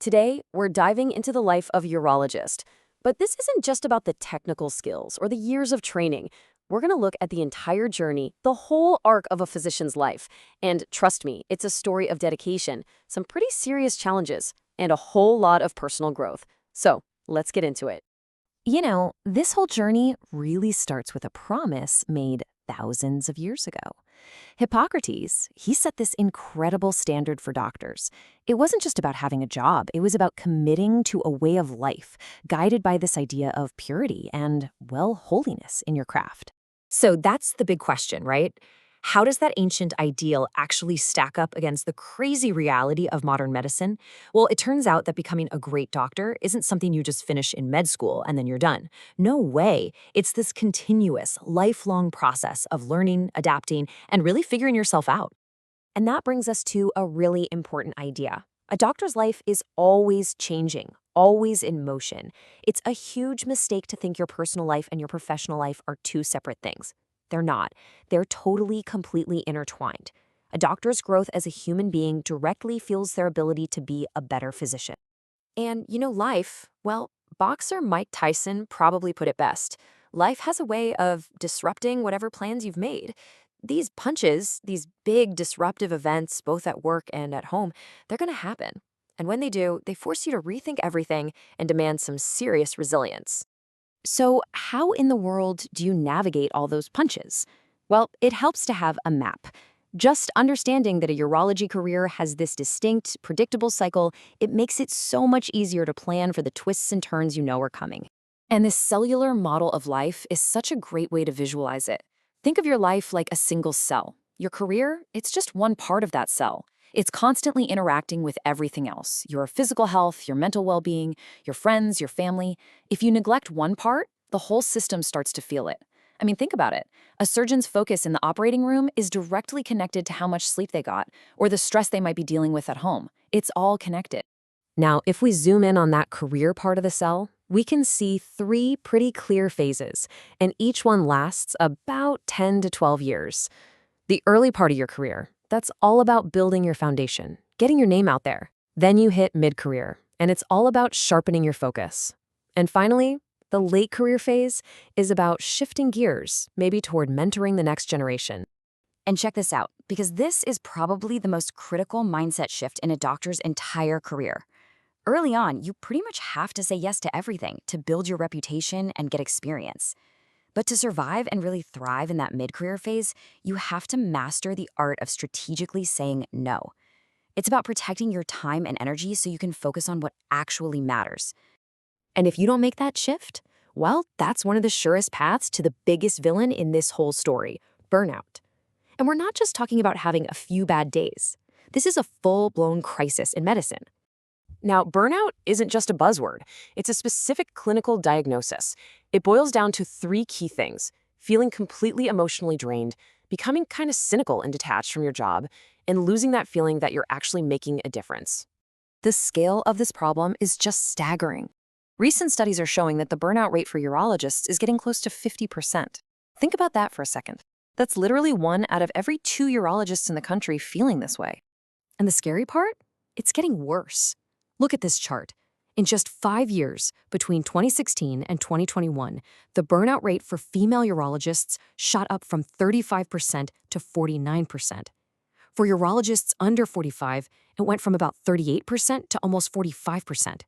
Today, we're diving into the life of a urologist. But this isn't just about the technical skills or the years of training. We're going to look at the entire journey, the whole arc of a physician's life. And trust me, it's a story of dedication, some pretty serious challenges, and a whole lot of personal growth. So, let's get into it. This whole journey really starts with a promise made thousands of years ago. Hippocrates, he set this incredible standard for doctors. It wasn't just about having a job, it was about committing to a way of life, guided by this idea of purity and, well, holiness in your craft. So that's the big question, right? How does that ancient ideal actually stack up against the crazy reality of modern medicine? Well, it turns out that becoming a great doctor isn't something you just finish in med school and then you're done. No way. It's this continuous, lifelong process of learning, adapting, and really figuring yourself out. And that brings us to a really important idea. A doctor's life is always changing, always in motion. It's a huge mistake to think your personal life and your professional life are two separate things. They're not. They're totally, completely intertwined. A doctor's growth as a human being directly fuels their ability to be a better physician. And life, well, boxer Mike Tyson probably put it best. Life has a way of disrupting whatever plans you've made. These punches, these big disruptive events, both at work and at home, they're going to happen. And when they do, they force you to rethink everything and demand some serious resilience. So how in the world do you navigate all those punches? Well, it helps to have a map. Just understanding that a urology career has this distinct, predictable cycle, it makes it so much easier to plan for the twists and turns you know are coming. And this cellular model of life is such a great way to visualize it. Think of your life like a single cell. Your career, it's just one part of that cell. It's constantly interacting with everything else, your physical health, your mental well-being, your friends, your family. If you neglect one part, the whole system starts to feel it. I mean, think about it. A surgeon's focus in the operating room is directly connected to how much sleep they got or the stress they might be dealing with at home. It's all connected. Now, if we zoom in on that career part of the cell, we can see three pretty clear phases, and each one lasts about 10 to 12 years. The early part of your career, that's all about building your foundation, getting your name out there. Then you hit mid-career, and it's all about sharpening your focus. And finally, the late career phase is about shifting gears, maybe toward mentoring the next generation. And check this out, because this is probably the most critical mindset shift in a doctor's entire career. Early on, you pretty much have to say yes to everything to build your reputation and get experience. But to survive and really thrive in that mid-career phase, you have to master the art of strategically saying no. It's about protecting your time and energy so you can focus on what actually matters. And if you don't make that shift, well, that's one of the surest paths to the biggest villain in this whole story, burnout. And we're not just talking about having a few bad days. This is a full-blown crisis in medicine. Now, burnout isn't just a buzzword. It's a specific clinical diagnosis. It boils down to three key things: feeling completely emotionally drained, becoming kind of cynical and detached from your job, and losing that feeling that you're actually making a difference. The scale of this problem is just staggering. Recent studies are showing that the burnout rate for urologists is getting close to 50%. Think about that for a second. That's literally 1 out of every 2 urologists in the country feeling this way. And the scary part? It's getting worse. Look at this chart. In just 5 years, between 2016 and 2021, the burnout rate for female urologists shot up from 35% to 49%. For urologists under 45, it went from about 38% to almost 45%.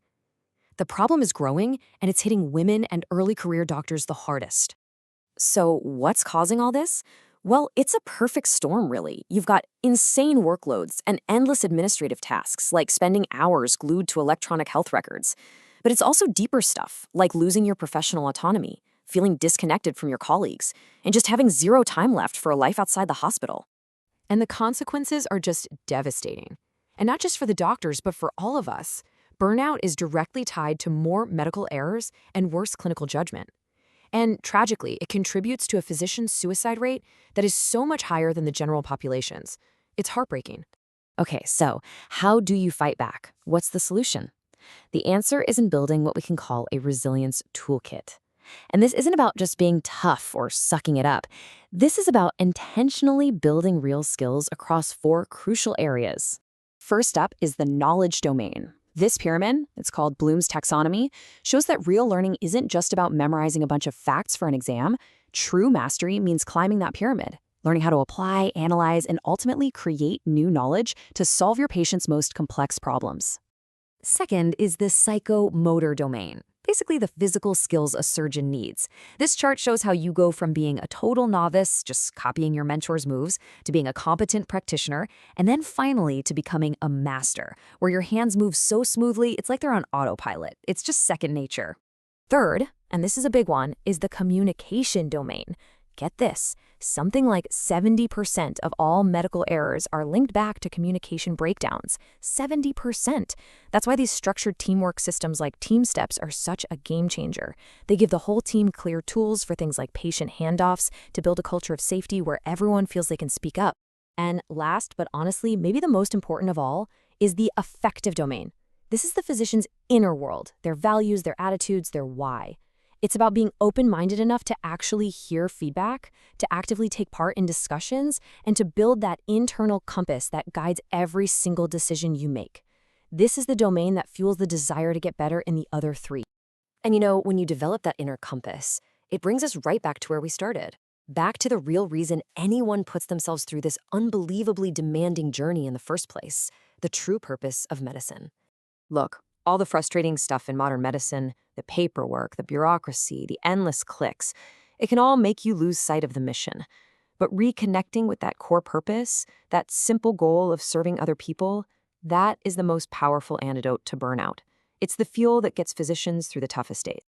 The problem is growing, and it's hitting women and early career doctors the hardest. So what's causing all this? Well, it's a perfect storm, really. You've got insane workloads and endless administrative tasks, like spending hours glued to electronic health records. But it's also deeper stuff, like losing your professional autonomy, feeling disconnected from your colleagues, and just having zero time left for a life outside the hospital. And the consequences are just devastating. And not just for the doctors, but for all of us. Burnout is directly tied to more medical errors and worse clinical judgment. And tragically, it contributes to a physician's suicide rate that is so much higher than the general population's. It's heartbreaking. Okay, so how do you fight back? What's the solution? The answer is in building what we can call a resilience toolkit. And this isn't about just being tough or sucking it up. This is about intentionally building real skills across 4 crucial areas. First up is the knowledge domain. This pyramid, it's called Bloom's taxonomy, shows that real learning isn't just about memorizing a bunch of facts for an exam. True mastery means climbing that pyramid, learning how to apply, analyze, and ultimately create new knowledge to solve your patient's most complex problems. Second is the psychomotor domain, basically the physical skills a surgeon needs. This chart shows how you go from being a total novice, just copying your mentor's moves, to being a competent practitioner, and then finally to becoming a master, where your hands move so smoothly it's like they're on autopilot. It's just second nature. Third, and this is a big one, is the communication domain. Get this, something like 70% of all medical errors are linked back to communication breakdowns. 70%. That's why these structured teamwork systems like Team Steps are such a game changer. They give the whole team clear tools for things like patient handoffs to build a culture of safety where everyone feels they can speak up. And last, but honestly, maybe the most important of all, is the affective domain. This is the physician's inner world, their values, their attitudes, their why. It's about being open-minded enough to actually hear feedback, to actively take part in discussions, and to build that internal compass that guides every single decision you make. This is the domain that fuels the desire to get better in the other three. And when you develop that inner compass, it brings us right back to where we started. Back to the real reason anyone puts themselves through this unbelievably demanding journey in the first place, the true purpose of medicine. Look, all the frustrating stuff in modern medicine, the paperwork, the bureaucracy, the endless clicks, it can all make you lose sight of the mission. But reconnecting with that core purpose, that simple goal of serving other people, that is the most powerful antidote to burnout. It's the fuel that gets physicians through the toughest days.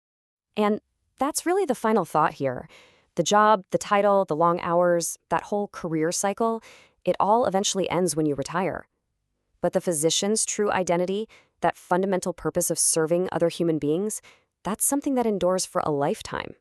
And that's really the final thought here. The job, the title, the long hours, that whole career cycle, it all eventually ends when you retire. But the physician's true identity, that fundamental purpose of serving other human beings, that's something that endures for a lifetime.